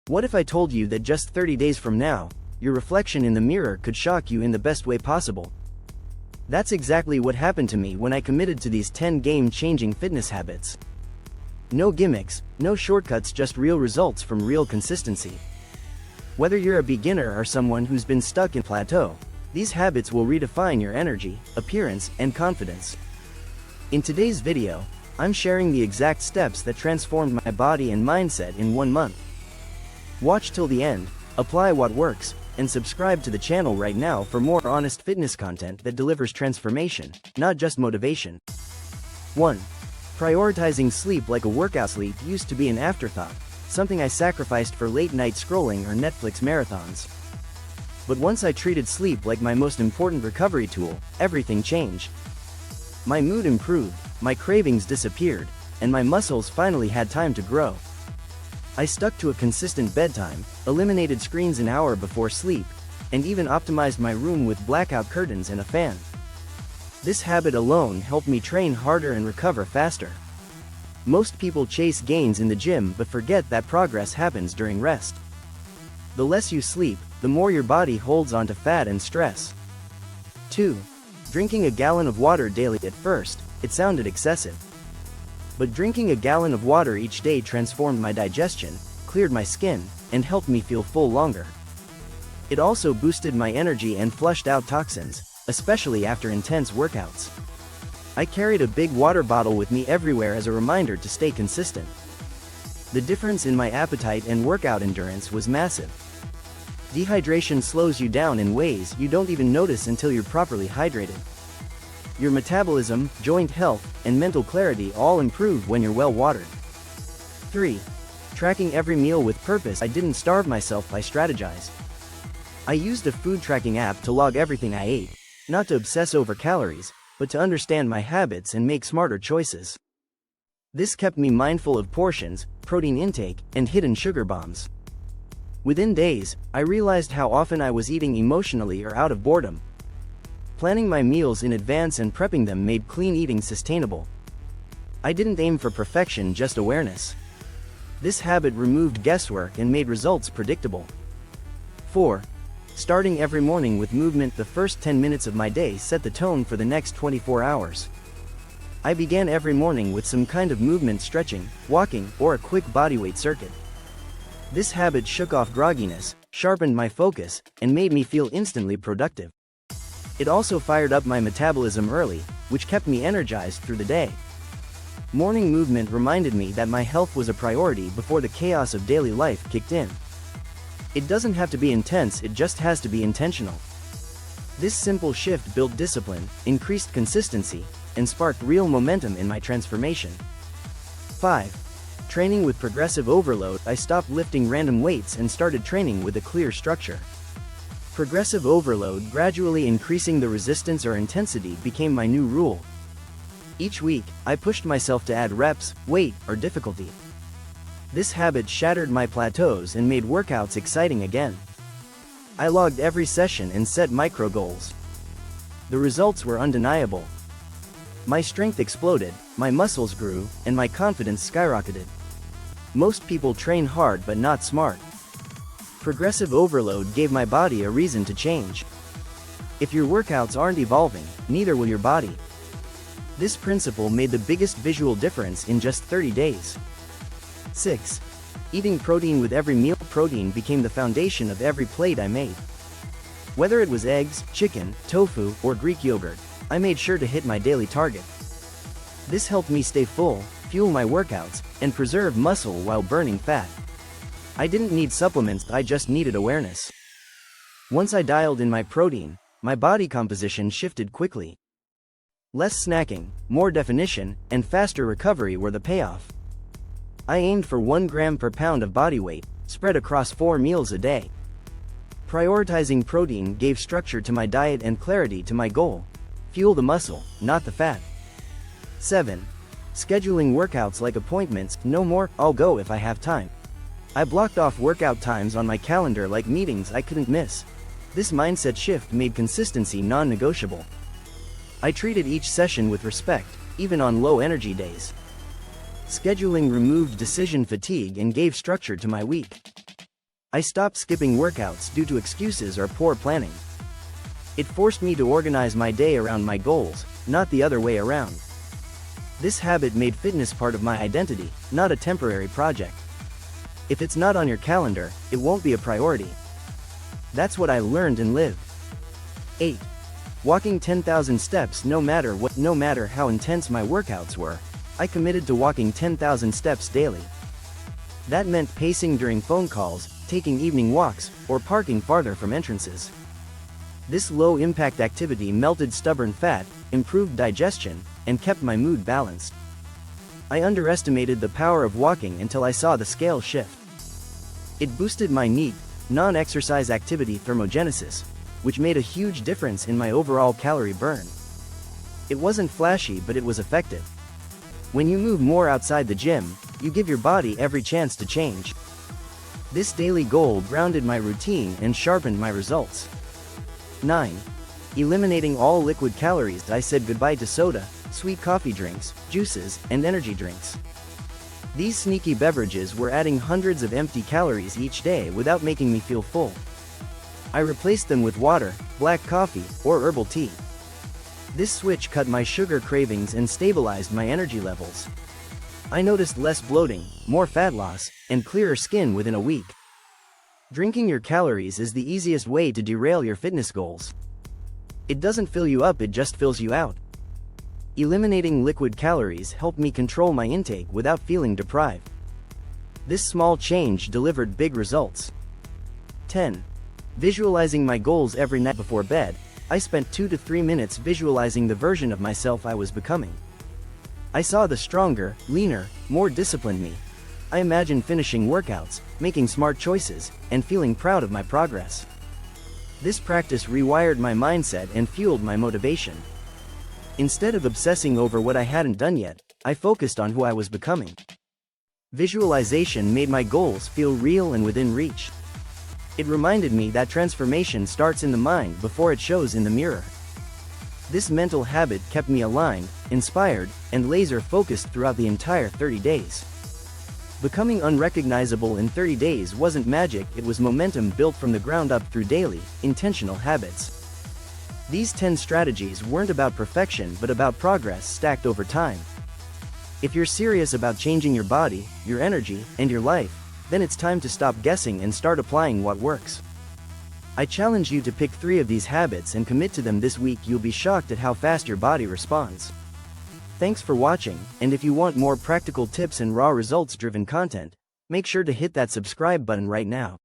What if I told you that just 30 days from now, your reflection in the mirror could shock you in the best way possible? That's exactly what happened to me when I committed to these 10 game-changing fitness habits. No gimmicks, no shortcuts, just real results from real consistency. Whether you're a beginner or someone who's been stuck in plateau, these habits will redefine your energy, appearance, and confidence. In today's video, I'm sharing the exact steps that transformed my body and mindset in 1 month. Watch till the end, apply what works, and subscribe to the channel right now for more honest fitness content that delivers transformation, not just motivation. 1. Prioritizing sleep like a workout. Sleep used to be an afterthought, something I sacrificed for late-night scrolling or Netflix marathons. But once I treated sleep like my most important recovery tool, everything changed. My mood improved, my cravings disappeared, and my muscles finally had time to grow. I stuck to a consistent bedtime, eliminated screens an hour before sleep, and even optimized my room with blackout curtains and a fan. This habit alone helped me train harder and recover faster. Most people chase gains in the gym but forget that progress happens during rest. The less you sleep, the more your body holds onto fat and stress. 2. Drinking a gallon of water daily. At first, it sounded excessive. But drinking a gallon of water each day transformed my digestion, cleared my skin, and helped me feel full longer. It also boosted my energy and flushed out toxins, especially after intense workouts. I carried a big water bottle with me everywhere as a reminder to stay consistent. The difference in my appetite and workout endurance was massive. Dehydration slows you down in ways you don't even notice until you're properly hydrated. Your metabolism, joint health, and mental clarity all improve when you're well watered. 3. Tracking every meal with purpose. I didn't starve myself. I strategized. I used a food tracking app to log everything I ate, not to obsess over calories, but to understand my habits and make smarter choices. This kept me mindful of portions, protein intake, and hidden sugar bombs. Within days, I realized how often I was eating emotionally or out of boredom. Planning my meals in advance and prepping them made clean eating sustainable. I didn't aim for perfection, just awareness. This habit removed guesswork and made results predictable. 4. Starting every morning with movement. The first 10 minutes of my day set the tone for the next 24 hours. I began every morning with some kind of movement, stretching, walking, or a quick bodyweight circuit. This habit shook off grogginess, sharpened my focus, and made me feel instantly productive. It also fired up my metabolism early, which kept me energized through the day. Morning movement reminded me that my health was a priority before the chaos of daily life kicked in. It doesn't have to be intense, it just has to be intentional. This simple shift built discipline, increased consistency, and sparked real momentum in my transformation. 5. Training with progressive overload. I stopped lifting random weights and started training with a clear structure. Progressive overload, gradually increasing the resistance or intensity, became my new rule. Each week, I pushed myself to add reps, weight, or difficulty. This habit shattered my plateaus and made workouts exciting again. I logged every session and set micro goals. The results were undeniable. My strength exploded, my muscles grew, and my confidence skyrocketed. Most people train hard but not smart. Progressive overload gave my body a reason to change. If your workouts aren't evolving, neither will your body. This principle made the biggest visual difference in just 30 days. 6. Eating protein with every meal. Protein became the foundation of every plate I made. Whether it was eggs, chicken, tofu, or Greek yogurt, I made sure to hit my daily target. This helped me stay full, fuel my workouts, and preserve muscle while burning fat. I didn't need supplements, I just needed awareness. Once I dialed in my protein, my body composition shifted quickly. Less snacking, more definition, and faster recovery were the payoff. I aimed for 1 gram per pound of body weight, spread across 4 meals a day. Prioritizing protein gave structure to my diet and clarity to my goal: fuel the muscle, not the fat. 7. Scheduling workouts like appointments. No more, I'll go if I have time. I blocked off workout times on my calendar like meetings I couldn't miss. This mindset shift made consistency non-negotiable. I treated each session with respect, even on low-energy days. Scheduling removed decision fatigue and gave structure to my week. I stopped skipping workouts due to excuses or poor planning. It forced me to organize my day around my goals, not the other way around. This habit made fitness part of my identity, not a temporary project. If it's not on your calendar, it won't be a priority. That's what I learned and lived. 8. Walking 10,000 steps no matter what. No matter how intense my workouts were, I committed to walking 10,000 steps daily. That meant pacing during phone calls, taking evening walks, or parking farther from entrances. This low-impact activity melted stubborn fat, improved digestion, and kept my mood balanced. I underestimated the power of walking until I saw the scale shift. It boosted my NEAT, non-exercise activity thermogenesis, which made a huge difference in my overall calorie burn. It wasn't flashy, but it was effective. When you move more outside the gym, you give your body every chance to change. This daily goal grounded my routine and sharpened my results. 9. Eliminating all liquid calories. I said goodbye to soda, sweet coffee drinks, juices, and energy drinks. These sneaky beverages were adding hundreds of empty calories each day without making me feel full. I replaced them with water, black coffee, or herbal tea. This switch cut my sugar cravings and stabilized my energy levels. I noticed less bloating, more fat loss, and clearer skin within a week. Drinking your calories is the easiest way to derail your fitness goals. It doesn't fill you up, it just fills you out. Eliminating liquid calories helped me control my intake without feeling deprived. This small change delivered big results. 10. Visualizing my goals every night before bed. I spent 2 to 3 minutes visualizing the version of myself I was becoming. I saw the stronger, leaner, more disciplined me. I imagined finishing workouts, making smart choices, and feeling proud of my progress. This practice rewired my mindset and fueled my motivation. Instead of obsessing over what I hadn't done yet, I focused on who I was becoming. Visualization made my goals feel real and within reach. It reminded me that transformation starts in the mind before it shows in the mirror. This mental habit kept me aligned, inspired, and laser-focused throughout the entire 30 days. Becoming unrecognizable in 30 days wasn't magic, it was momentum built from the ground up through daily, intentional habits. These 10 strategies weren't about perfection but about progress stacked over time. If you're serious about changing your body, your energy, and your life, then it's time to stop guessing and start applying what works. I challenge you to pick 3 of these habits and commit to them this week. You'll be shocked at how fast your body responds. Thanks for watching, and if you want more practical tips and raw results-driven content, make sure to hit that subscribe button right now.